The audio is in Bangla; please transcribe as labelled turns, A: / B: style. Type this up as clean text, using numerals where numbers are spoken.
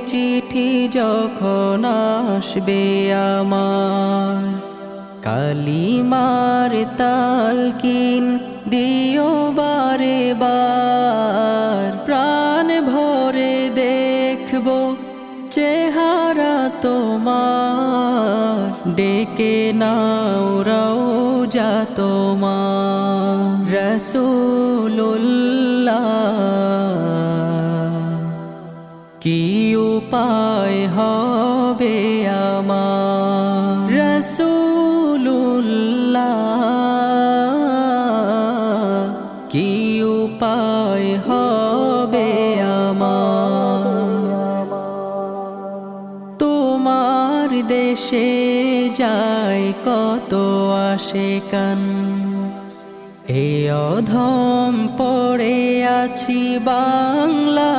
A: চিঠি যখন আসবে আমার, কালিমার তালকিন দিও বারে বার। প্রাণ ভরে দেখব চেহারা তোমার, ডেকে নাও রওজা তোমার। রাসূলুল্লাহ কি উপায় হবে আমার, রাসূলুল্লাহ কি উপায় হবে আমার। তোমার দেশে যায় কত আশিকান, এই অধম পড়ে আছি বাংলায়।